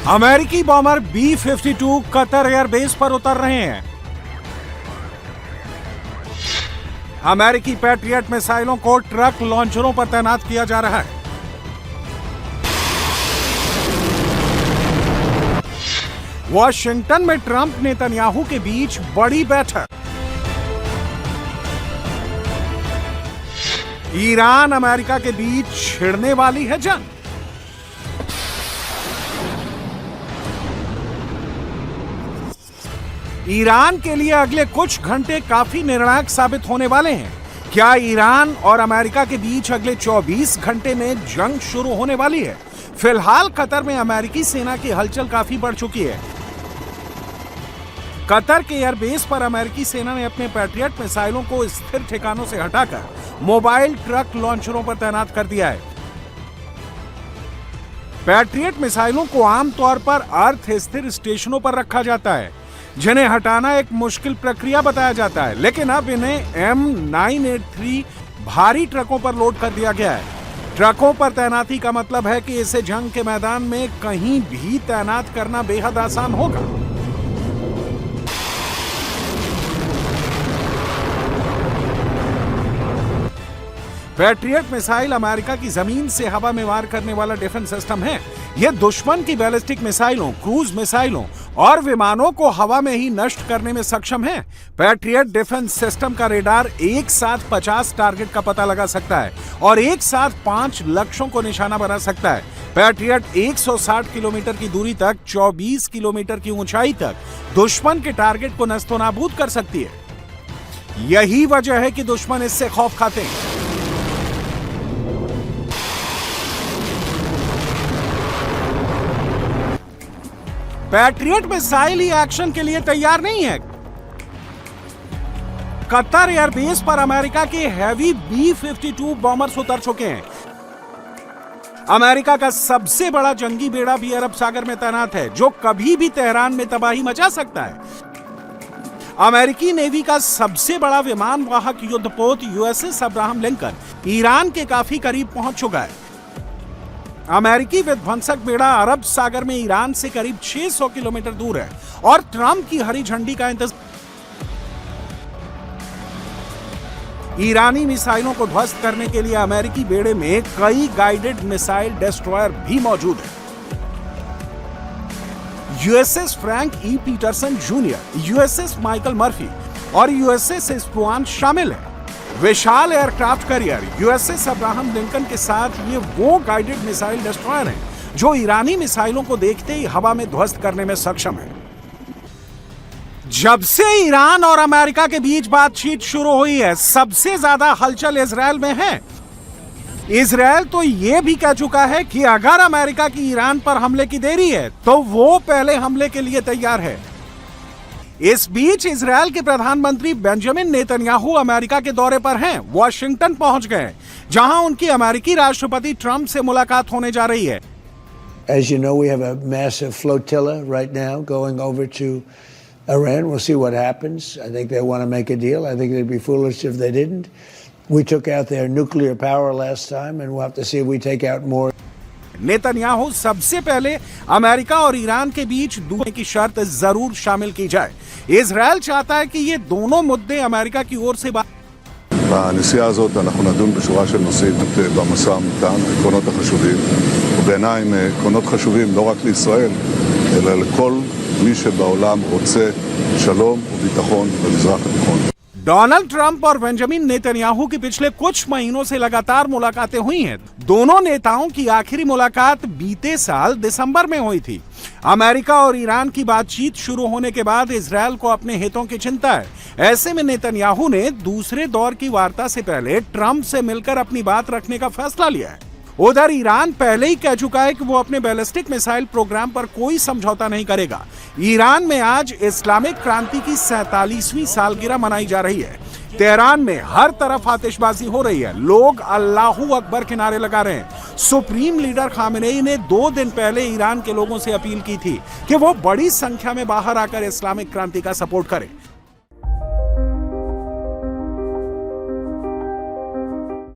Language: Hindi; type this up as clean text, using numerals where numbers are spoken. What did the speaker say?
अमेरिकी बॉम्बर B-52 कतर एयरबेस पर उतर रहे हैं। अमेरिकी पैट्रियट मिसाइलों को ट्रक लॉन्चरों पर तैनात किया जा रहा है। वॉशिंगटन में ट्रंप नेतन्याहू के बीच बड़ी बैठक। ईरान अमेरिका के बीच छिड़ने वाली है जंग। ईरान के लिए अगले कुछ घंटे काफी निर्णायक साबित होने वाले हैं। क्या ईरान और अमेरिका के बीच अगले 24 घंटे में जंग शुरू होने वाली है? फिलहाल कतर में अमेरिकी सेना की हलचल काफी बढ़ चुकी है। कतर के एयरबेस पर अमेरिकी सेना ने अपने पैट्रियट मिसाइलों को स्थिर ठिकानों से हटाकर मोबाइल ट्रक लॉन्चरों पर तैनात कर दिया है। पैट्रियट मिसाइलों को आमतौर पर अर्थ स्थिर स्टेशनों पर रखा जाता है, जिन्हें हटाना एक मुश्किल प्रक्रिया बताया जाता है, लेकिन अब इन्हें M983 भारी ट्रकों पर लोड कर दिया गया है। ट्रकों पर तैनाती का मतलब है कि इसे जंग के मैदान में कहीं भी तैनात करना बेहद आसान होगा। पैट्रियट मिसाइल अमेरिका की जमीन से हवा में वार करने वाला डिफेंस सिस्टम है। यह दुश्मन की बैलिस्टिक मिसाइलों, क्रूज मिसाइलों और विमानों को हवा में ही नष्ट करने में सक्षम है। पैट्रियट डिफेंस सिस्टम का रेडार एक साथ 50 टारगेट का पता लगा सकता है और एक साथ 5 लक्ष्यों को निशाना बना सकता है। पैट्रियट 160 किलोमीटर की दूरी तक 24 किलोमीटर की ऊंचाई तक दुश्मन के टारगेट को नस्तोनाबूद कर सकती है। यही वजह है कि दुश्मन इससे खौफ खाते हैं। पैट्रियट मिसाइल ही एक्शन के लिए तैयार नहीं है। कतर एयरबेस पर अमेरिका के हैवी B-52 बॉम्बर्स उतर चुके हैं। अमेरिका का सबसे बड़ा जंगी बेड़ा भी अरब सागर में तैनात है, जो कभी भी तेहरान में तबाही मचा सकता है। अमेरिकी नेवी का सबसे बड़ा विमान वाहक युद्धपोत USS अब्राहम लिंकन ईरान के काफी करीब पहुंच चुका है। अमेरिकी विध्वंसक बेड़ा अरब सागर में ईरान से करीब 600 किलोमीटर दूर है और ट्रंप की हरी झंडी का इंतजार। ईरानी मिसाइलों को ध्वस्त करने के लिए अमेरिकी बेड़े में कई गाइडेड मिसाइल डिस्ट्रॉयर भी मौजूद है। USS Frank E. Peterson junior, USS Michael Murphy और USS एस्पुआन शामिल है। विशाल aircraft carrier USS Abraham Lincoln के साथ ये वो गाइडेड मिसाइल डिस्ट्रॉयर हैं जो ईरानी मिसाइलों को देखते ही हवा में ध्वस्त करने में सक्षम है। जब से ईरान और अमेरिका के बीच बातचीत शुरू हुई है, सबसे ज्यादा हलचल इजरायल में है। इजरायल तो ये भी कह चुका है कि अगर अमेरिका की ईरान पर हमले की देरी है तो वो पहले हमले के लिए तैयार है। इस बीच इजरायल के प्रधानमंत्री बेंजामिन नेतन्याहू अमेरिका के दौरे पर हैं, वॉशिंगटन पहुंच गए, जहां उनकी अमेरिकी राष्ट्रपति ट्रंप से मुलाकात होने जा रही है। As you know, we have a massive flotilla right now going over to Iran. We'll see what happens. I think they want to make a deal. I think they'd be foolish if they didn't. We took out their nuclear power last time, and we'll have to see if we take out more. Netanyahu सबसे पहले अमेरिका और ईरान के बीच दूसरे की शर्त जरूर शामिल की जाए। इजरायल चाहता है कि ये दोनों मुद्दे अमेरिका की ओर से בנסיעה הזאת אנחנו נדון בשורה של נושאים במשא ומתן, עקרונות החשובים, ובעיניי הם עקרונות חשובים לא רק לישראל, אלא לכל מי שבעולם רוצה שלום וביטחון במזרח התיכון। डोनाल्ड ट्रंप और बेंजामिन नेतन्याहू की पिछले कुछ महीनों से लगातार मुलाकातें हुई हैं। दोनों नेताओं की आखिरी मुलाकात बीते साल दिसंबर में हुई थी। अमेरिका और ईरान की बातचीत शुरू होने के बाद इजरायल को अपने हितों की चिंता है। ऐसे में नेतन्याहू ने दूसरे दौर की वार्ता से पहले ट्रंप से मिलकर अपनी बात रखने का फैसला लिया है। उधर ईरान पहले ही कह चुका है कि वो अपने बैलिस्टिक मिसाइल प्रोग्राम पर कोई समझौता नहीं करेगा। ईरान में आज इस्लामिक क्रांति की 47वीं सालगिरह मनाई जा रही है। तेहरान में हर तरफ आतिशबाजी हो रही है, लोग अल्लाहू अकबर के नारे लगा रहे हैं। सुप्रीम लीडर खामेनेई ने 2 दिन पहले ईरान के लोगों से अपील की थी कि वो बड़ी संख्या में बाहर आकर इस्लामिक क्रांति का सपोर्ट करें।